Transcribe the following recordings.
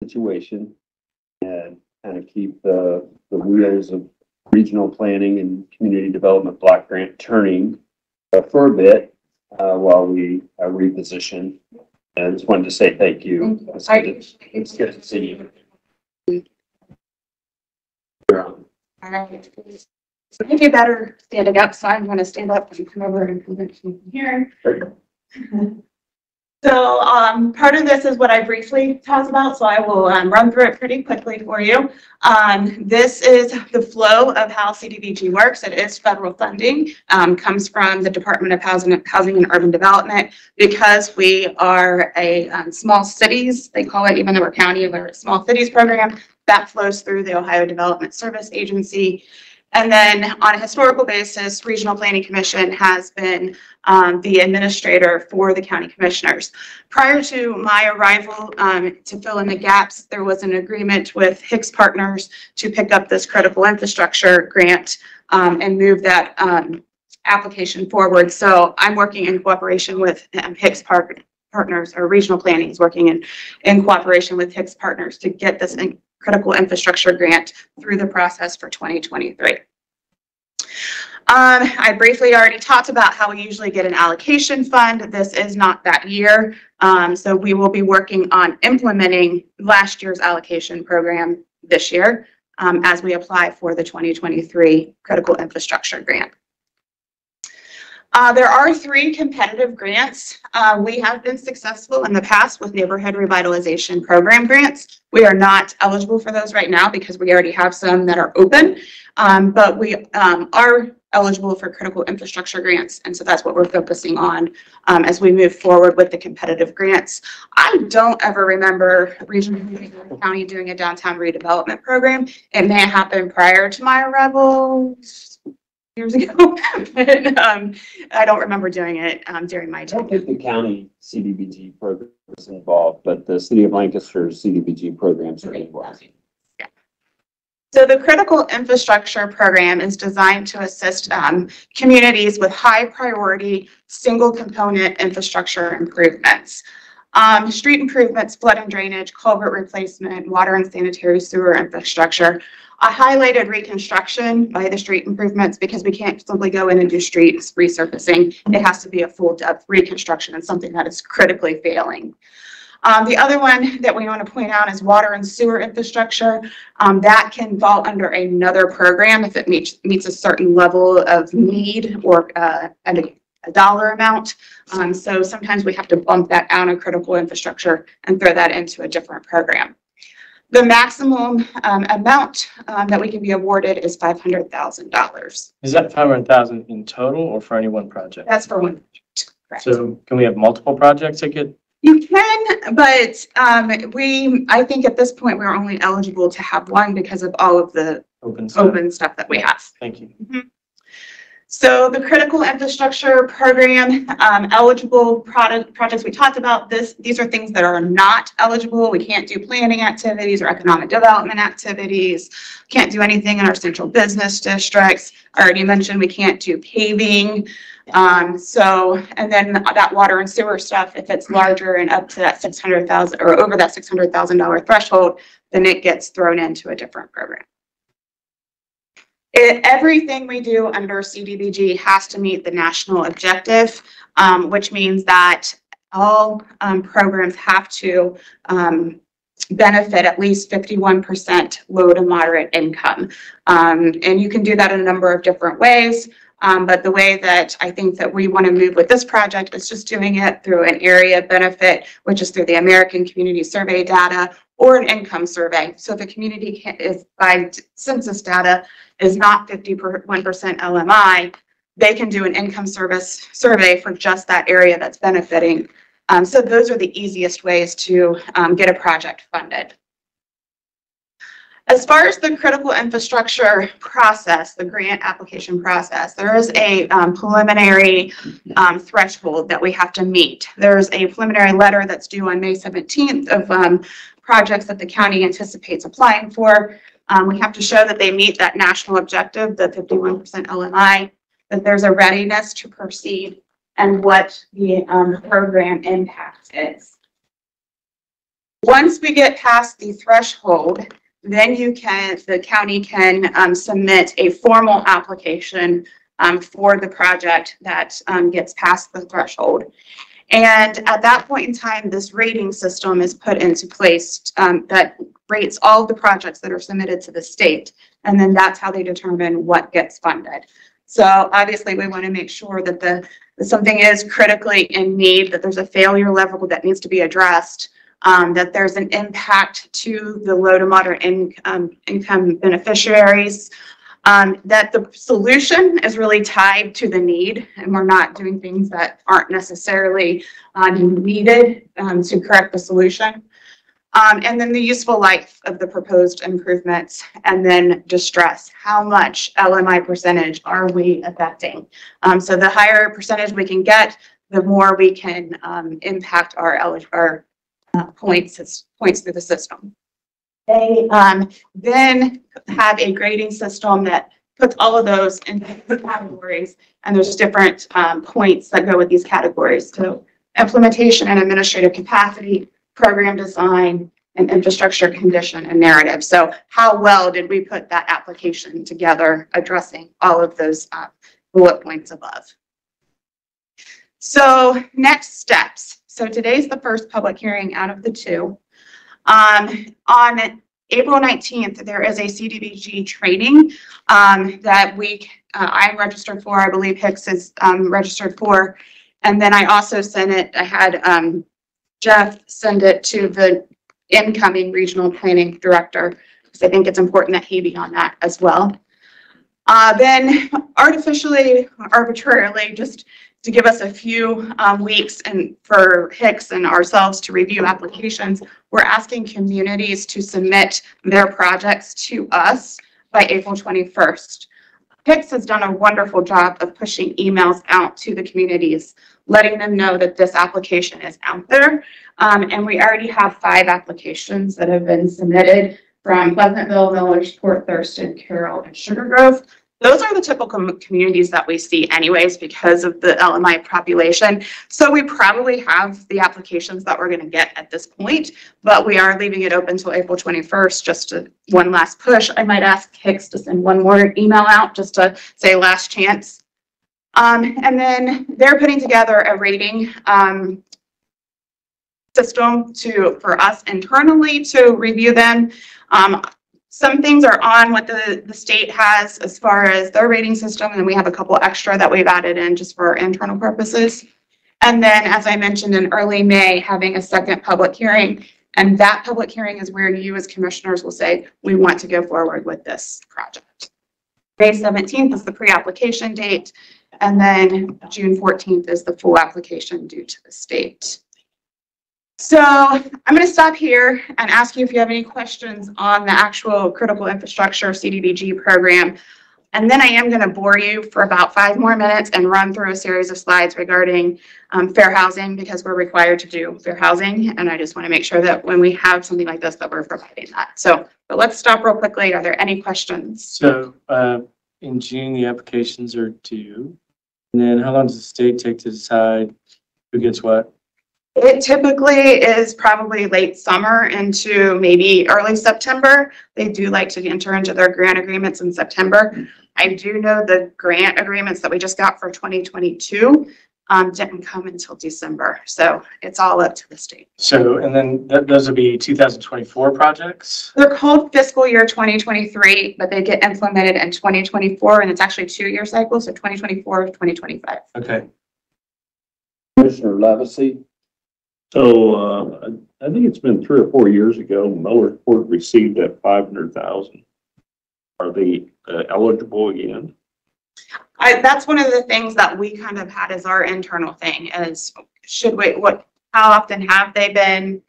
situation and kind of keep the wheels of regional planning and community development block grant turning for a bit while we reposition. And I just wanted to say thank you. It's good to see you. All right. So if you're better standing up, so I'm going to stand up and come over and position here. So part of this is what I briefly talked about, so I will run through it pretty quickly for you. This is the flow of how CDBG works. It is federal funding, comes from the Department of Housing and Urban Development. Because we are a small cities, they call it, even though we're county, we're a small cities program, that flows through the Ohio Development Service Agency. And then on a historical basis, Regional Planning Commission has been the administrator for the county commissioners. Prior to my arrival, to fill in the gaps, there was an agreement with Hicks Partners to pick up this critical infrastructure grant and move that application forward. So I'm working in cooperation with Hicks Partners, or Regional Planning is working in cooperation with Hicks Partners to get this critical infrastructure grant through the process for 2023. I briefly already talked about how we usually get an allocation fund. This is not that year. So we will be working on implementing last year's allocation program this year as we apply for the 2023 critical infrastructure grant. There are 3 competitive grants. We have been successful in the past with neighborhood revitalization program grants. We are not eligible for those right now because we already have some that are open, but we are eligible for critical infrastructure grants, and so that's what we're focusing on as we move forward with the competitive grants. I don't ever remember Regional County doing a downtown redevelopment program. It may have happened prior to my arrival years ago, but I don't remember doing it during my time. I don't think the county CDBG program is involved, but the City of Lancaster's CDBG programs are involved. Yeah. So the critical infrastructure program is designed to assist communities with high priority single component infrastructure improvements. Street improvements, flood and drainage, culvert replacement, water and sanitary sewer infrastructure. I highlighted reconstruction by the street improvements because we can't simply go in and do streets resurfacing. It has to be a full depth reconstruction and something that is critically failing. The other one that we want to point out is water and sewer infrastructure. That can fall under another program if it meets a certain level of need or a dollar amount. So sometimes we have to bump that out of critical infrastructure and throw that into a different program. The maximum amount that we can be awarded is $500,000. Is that $500,000 in total or for any one project? That's for one project, correct. So can we have multiple projects that get? You can, but I think at this point we're only eligible to have one because of all of the open stuff that we have. Thank you. Mm-hmm. So the critical infrastructure program eligible projects we talked about, these are things that are not eligible. We can't do planning activities or economic development activities. Can't do anything in our central business districts. I already mentioned we can't do paving. And then that water and sewer stuff, if it's larger and up to that $600,000 or over that $600,000 threshold, then it gets thrown into a different program. Everything we do under CDBG has to meet the national objective, which means that all programs have to benefit at least 51% low to moderate income. And you can do that in a number of different ways. But the way that I think that we want to move with this project is just doing it through an area benefit, which is through the American Community Survey data or an income survey. So if a community is by census data is not 51% LMI, they can do an income survey for just that area that's benefiting. So those are the easiest ways to get a project funded. As far as the critical infrastructure process, the grant application process, there is a preliminary threshold that we have to meet. There's a preliminary letter that's due on May 17th of projects that the county anticipates applying for. We have to show that they meet that national objective, the 51% LMI, that there's a readiness to proceed, and what the program impact is. Once we get past the threshold, then the county can submit a formal application for the project that gets past the threshold. And at that point in time, this rating system is put into place that rates all of the projects that are submitted to the state. And then that's how they determine what gets funded. So obviously we want to make sure that something is critically in need, that there's a failure level that needs to be addressed, that there's an impact to the low to moderate income beneficiaries, that the solution is really tied to the need, and we're not doing things that aren't necessarily needed to correct the solution. And then the useful life of the proposed improvements, and then distress. How much LMI percentage are we affecting? So the higher percentage we can get, the more we can impact our points through the system. They then have a grading system that puts all of those into categories, and there's different points that go with these categories. So implementation and administrative capacity, program design, and infrastructure condition and narrative. So how well did we put that application together, addressing all of those bullet points above? So next steps. So today's the first public hearing out of the two. On April 19th, there is a CDBG training that I'm registered for. I believe Hicks is registered for. And then I also sent it, I had Jeff send it to the incoming regional planning director, because I think it's important that he be on that as well. Then arbitrarily, just to give us a few weeks and for Hicks and ourselves to review applications, we're asking communities to submit their projects to us by April 21st. Hicks has done a wonderful job of pushing emails out to the communities, letting them know that this application is out there. And we already have 5 applications that have been submitted from Pleasantville, Millers, Port Thurston, Carroll, and Sugar Grove. Those are the typical communities that we see anyways because of the LMI population. So we probably have the applications that we're going to get at this point, but we are leaving it open until April 21st, just one last push. I might ask Hicks to send one more email out just to say last chance. And then they're putting together a rating system for us internally to review them. Some things are on what the state has as far as their rating system, and then we have a couple extra that we've added in just for our internal purposes. And then, as I mentioned, in early May, having a second public hearing, and that public hearing is where you as commissioners will say, we want to go forward with this project. May 17th is the pre-application date, and then June 14th is the full application due to the state. So I'm going to stop here and ask you if you have any questions on the actual critical infrastructure CDBG program. And then I am going to bore you for about 5 more minutes and run through a series of slides regarding fair housing, because we're required to do fair housing. And I just want to make sure that when we have something like this, that we're providing that. So, but let's stop real quickly. Are there any questions? So in June, the applications are due. And then how long does the state take to decide who gets what? It typically is probably late summer into maybe early September. They do like to enter into their grant agreements in September. I do know the grant agreements that we just got for 2022 didn't come until December. So it's all up to the state. So, and then those will be 2024 projects? They're called fiscal year 2023, but they get implemented in 2024, and it's actually a 2-year cycle. So 2024, 2025. Okay. Commissioner Levesey. So I think it's been 3 or 4 years ago, Millers Port received that $500,000. Are they eligible again? That's one of the things that we kind of had as our internal thing is, how often have they been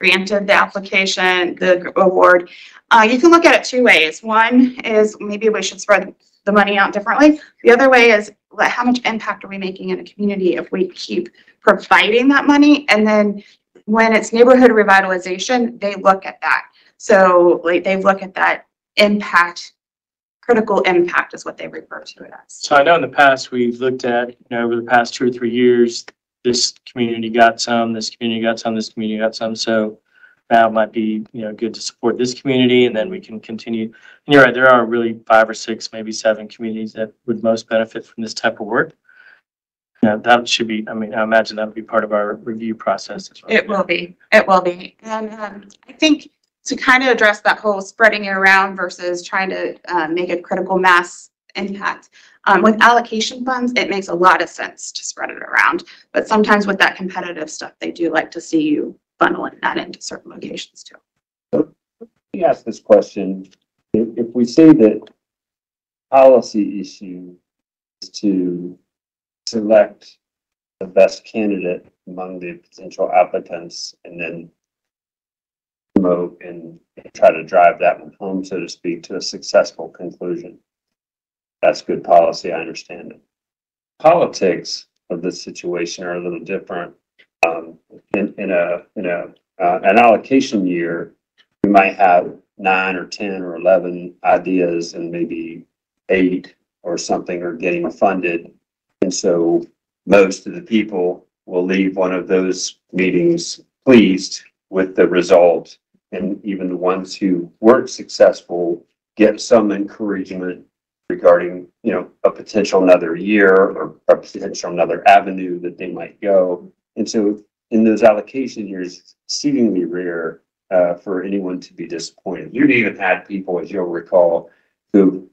granted the application, the award? You can look at it 2 ways. One is maybe we should spread the money out differently. The other way is how much impact are we making in a community if we keep providing that money? And then when it's neighborhood revitalization, they look at that. So like they look at that impact, critical impact is what they refer to it as. So I know in the past we've looked at, over the past 2 or 3 years, this community got some, this community got some, this community got some. So that might be, good to support this community, and then we can continue. And you're right, there are really 5 or 6, maybe 7 communities that would most benefit from this type of work. Yeah, that should be, I imagine that would be part of our review process as well. It will be. It will be. And I think to kind of address that whole spreading it around versus trying to make a critical mass impact, with allocation funds, it makes a lot of sense to spread it around. But sometimes with that competitive stuff, they do like to see you funneling that into certain locations too. So let me ask this question. If we say that policy issue is to select the best candidate among the potential applicants and then promote and try to drive that one home, so to speak, to a successful conclusion. That's good policy, I understand it. Politics of this situation are a little different. In an allocation year, we might have 9 or 10 or 11 ideas, and maybe 8 or something are getting funded. And so most of the people will leave one of those meetings pleased with the result. And even the ones who weren't successful get some encouragement regarding, a potential another year or a potential another avenue that they might go. And so in those allocation years, it's exceedingly rare for anyone to be disappointed. You've even had people, as you'll recall, who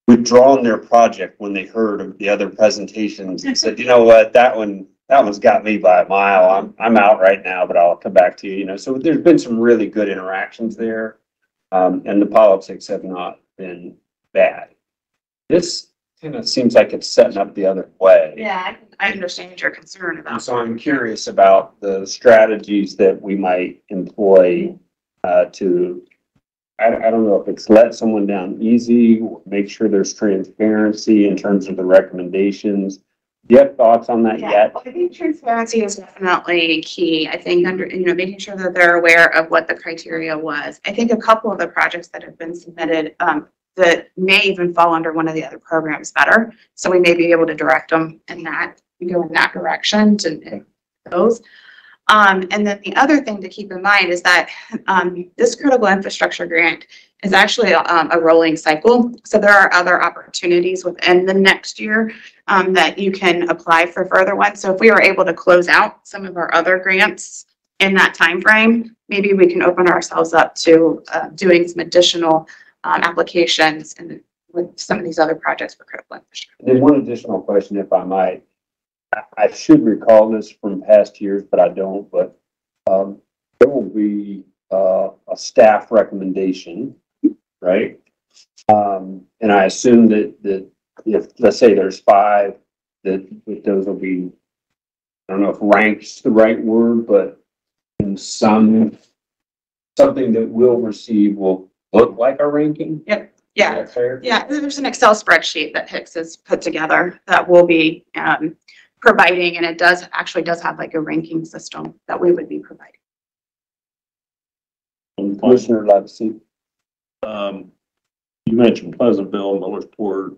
withdrawn their project when they heard of the other presentations and said, you know what, that one's got me by a mile. I'm out right now, but I'll come back to you. So there's been some really good interactions there, and the politics have not been bad. This kind of seems like it's setting up the other way. Yeah, I understand your concern about. And so I'm curious about the strategies that we might employ to, I don't know if it's let someone down easy, make sure there's transparency in terms of the recommendations. Do you have thoughts on that yet? I think transparency is definitely key. I think making sure that they're aware of what the criteria was. I think a couple of the projects that have been submitted that may even fall under one of the other programs better. So we may be able to direct them in that, go in that direction to those. And then the other thing to keep in mind is that this critical infrastructure grant is actually a rolling cycle. So there are other opportunities within the next year that you can apply for further ones. So if we were able to close out some of our other grants in that time frame, maybe we can open ourselves up to doing some additional applications and with some of these other projects for critical infrastructure. And then one additional question, if I might. I should recall this from past years, but I don't. But there will be a staff recommendation, right? And I assume that if, let's say there's 5, that those will be, I don't know if rank's the right word, but in something that we'll receive will look like a ranking. Yep. Yeah. Is that fair? Yeah. There's an Excel spreadsheet that Hicks has put together that will be providing, and it does have like a ranking system that we would be providing. Commissioner Levesey. You mentioned Pleasantville, Millersport,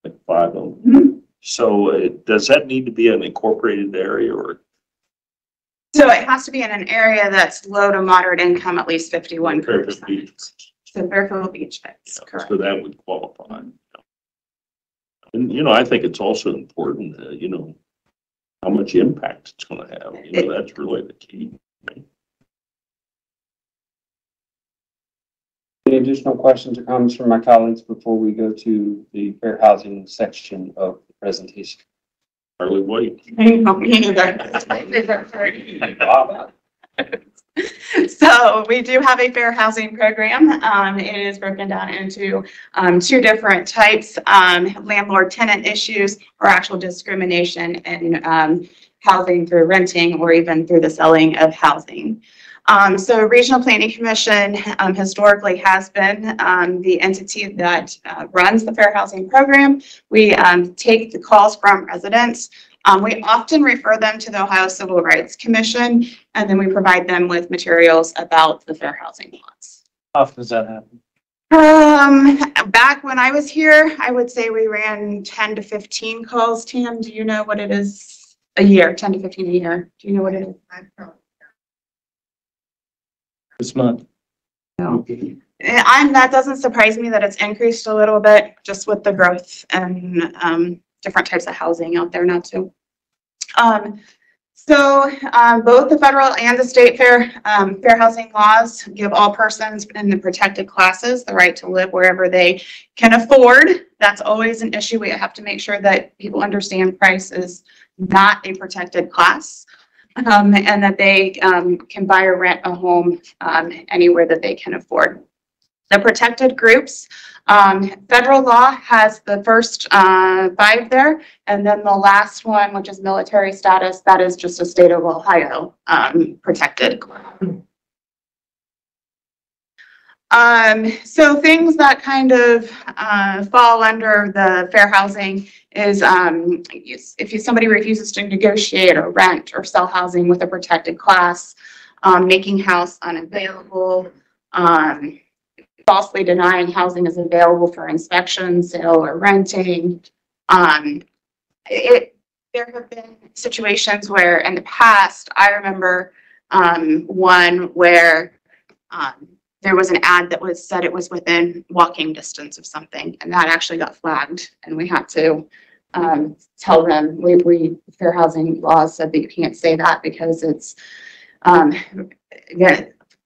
like 5 of them. Mm-hmm. So does that need to be an incorporated area, or? So it has to be in an area that's low to moderate income, at least 51%. So Fairfield Beach fits, correct. So that would qualify. And, I think it's also important, how much impact it's going to have. That's really the key. Any additional questions or comments from my colleagues before we go to the fair housing section of the presentation? Charlie White. Me neither. So we do have a fair housing program. It is broken down into 2 different types, landlord-tenant issues or actual discrimination in housing through renting or even through the selling of housing. So Regional Planning Commission historically has been the entity that runs the fair housing program. We take the calls from residents. We often refer them to the Ohio Civil Rights Commission, and then we provide them with materials about the fair housing laws. How often does that happen? Back when I was here, I would say we ran 10 to 15 calls. Tam, do you know what it is? A year, 10 to 15 a year. Do you know what it is? This month. No. That doesn't surprise me that it's increased a little bit just with the growth and different types of housing out there now too. Both the federal and the state fair housing laws give all persons in the protected classes the right to live wherever they can afford. That's always an issue. We have to make sure that people understand price is not a protected class, and that they can buy or rent a home anywhere that they can afford. The protected groups, federal law has the first 5 there, and then the last one, which is military status, that is just a state of Ohio protected. So things that kind of fall under the fair housing is if somebody refuses to negotiate or rent or sell housing with a protected class, making house unavailable, falsely denying housing is available for inspection, sale, or renting. There have been situations where in the past, I remember one where there was an ad that said it was within walking distance of something, and that actually got flagged, and we had to tell them, fair housing laws said that you can't say that because it's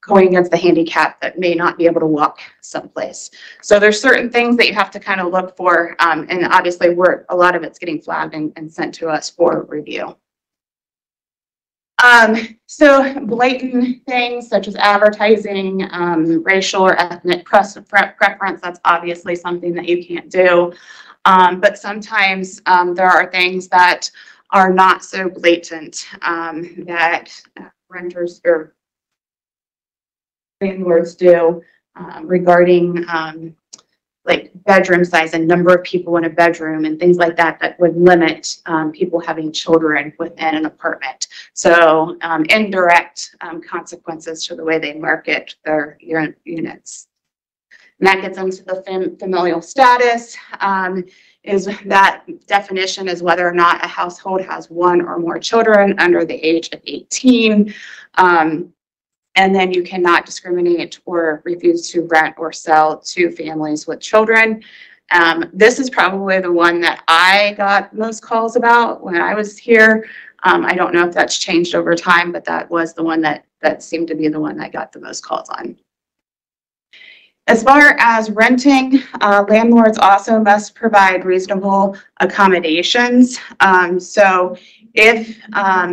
going against the handicap that may not be able to walk someplace. So there's certain things that you have to kind of look for, and obviously a lot of it's getting flagged and sent to us for review. So blatant things such as advertising, racial or ethnic preference, that's obviously something that you can't do. But sometimes there are things that are not so blatant that renters or landlords do regarding like bedroom size and number of people in a bedroom and things like that that would limit people having children within an apartment. So indirect consequences to the way they market their units. And that gets into the familial status. Is that definition is whether or not a household has 1 or more children under the age of 18. And then you cannot discriminate or refuse to rent or sell to families with children. This is probably the one that I got most calls about when I was here. I don't know if that's changed over time, but that was the one that seemed to be the one I got the most calls on. As far as renting, landlords also must provide reasonable accommodations. So if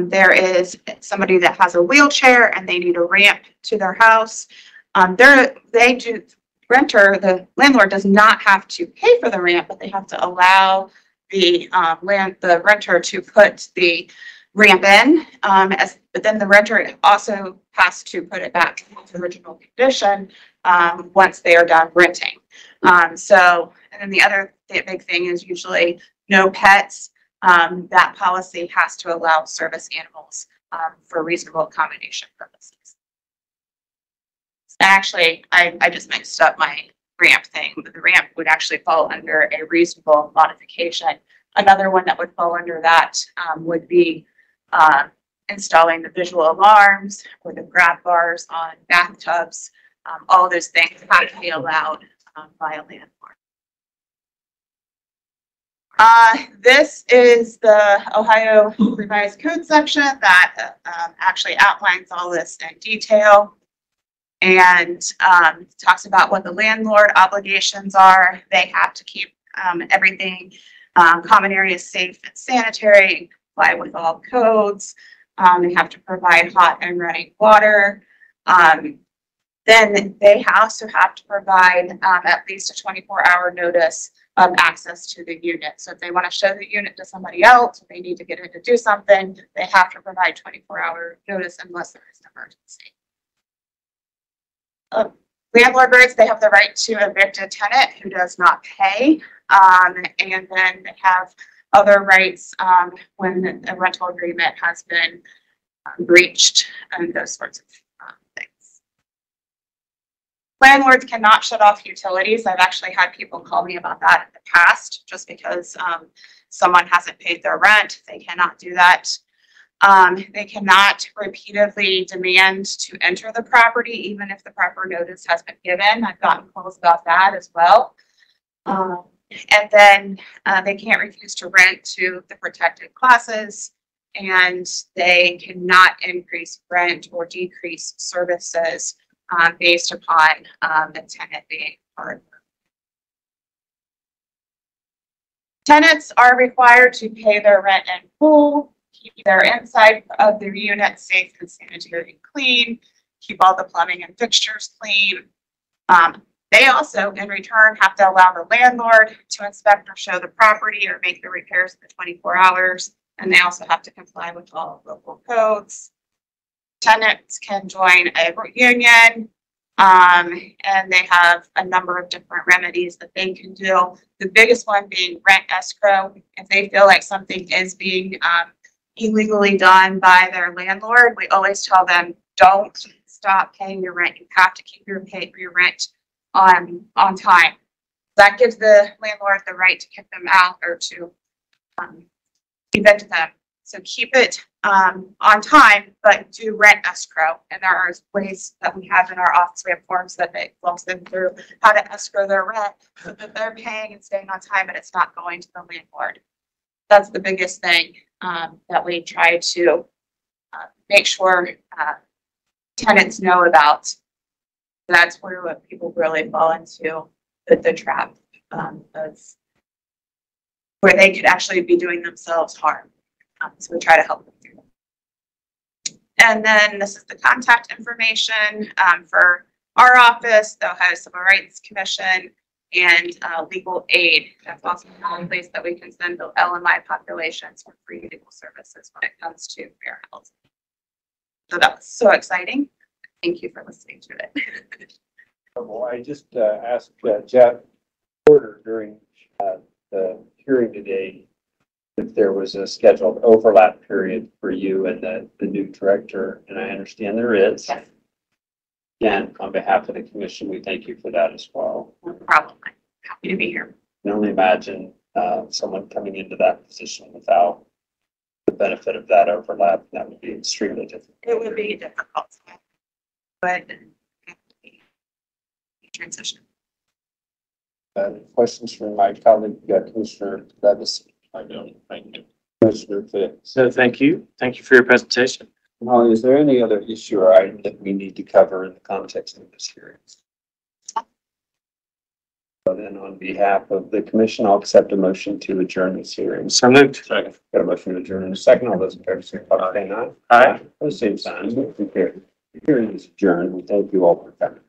there is somebody that has a wheelchair and they need a ramp to their house, the landlord does not have to pay for the ramp, but they have to allow the renter to put the ramp in. But then the renter also has to put it back to its original condition once they are done renting. And then the big thing is usually no pets. That policy has to allow service animals for reasonable accommodation purposes. Actually, I just mixed up my ramp thing. The ramp would actually fall under a reasonable modification. Another one that would fall under that would be installing the visual alarms or the grab bars on bathtubs. All those things have to be allowed by a landlord. This is the Ohio Revised Code section that actually outlines all this in detail and talks about what the landlord obligations are. They have to keep everything, common areas safe and sanitary, comply with all codes. They have to provide hot and running water. Then they also have to provide at least a 24-hour notice of access to the unit. So if they want to show the unit to somebody else, if they need to get in to do something, they have to provide 24-hour notice unless there is an emergency. Landlords, they have the right to evict a tenant who does not pay. And then they have other rights when a rental agreement has been breached and those sorts of things. Landlords cannot shut off utilities. I've actually had people call me about that in the past just because someone hasn't paid their rent. They cannot do that. They cannot repeatedly demand to enter the property, even if the proper notice has been given. I've gotten calls about that as well. And then they can't refuse to rent to the protected classes, and they cannot increase rent or decrease services based upon the tenant being part. Tenants are required to pay their rent in full, keep their inside of their unit safe and sanitary and clean, keep all the plumbing and fixtures clean. They also, in return, have to allow the landlord to inspect or show the property or make the repairs in 24 hours. And they also have to comply with all local codes. Tenants can join a union, and they have a number of different remedies that they can do. The biggest one being rent escrow. If they feel like something is being illegally done by their landlord, we always tell them, don't stop paying your rent. You have to keep your rent on time. That gives the landlord the right to kick them out or to evict them. So keep it on time, but do rent escrow. And there are ways that we have in our office. We have forms that they walks them through how to escrow their rent so that they're paying and staying on time, but it's not going to the landlord. That's the biggest thing that we try to make sure tenants know about. That's where people really fall into the trap of where they could actually be doing themselves harm. So we try to help them through that. And then this is the contact information for our office, the Ohio Civil Rights Commission, and legal aid. That's also a place that we can send the LMI populations for free legal services when it comes to fair housing. So that was so exciting. Thank you for listening to it. Well, I just asked Jeff Porter during the hearing today if there was a scheduled overlap period for you and the new director, and I understand there is. Yes. Again, on behalf of the commission, we thank you for that as well. No problem. I'm happy to be here. I can only imagine someone coming into that position without the benefit of that overlap. That would be extremely difficult. It would be difficult, but transition. Questions from my colleague, Commissioner Levis? I don't, thank you. Commissioner Fitz? So thank you. Thank you for your presentation. Molly, is there any other issue or item that we need to cover in the context of this hearing? So then on behalf of the commission, I'll accept a motion to adjourn this hearing. So moved. Second. Got a motion to adjourn in a second. All those in favor, say aye. Aye. At the same time, the hearing is adjourned. We thank you all for coming.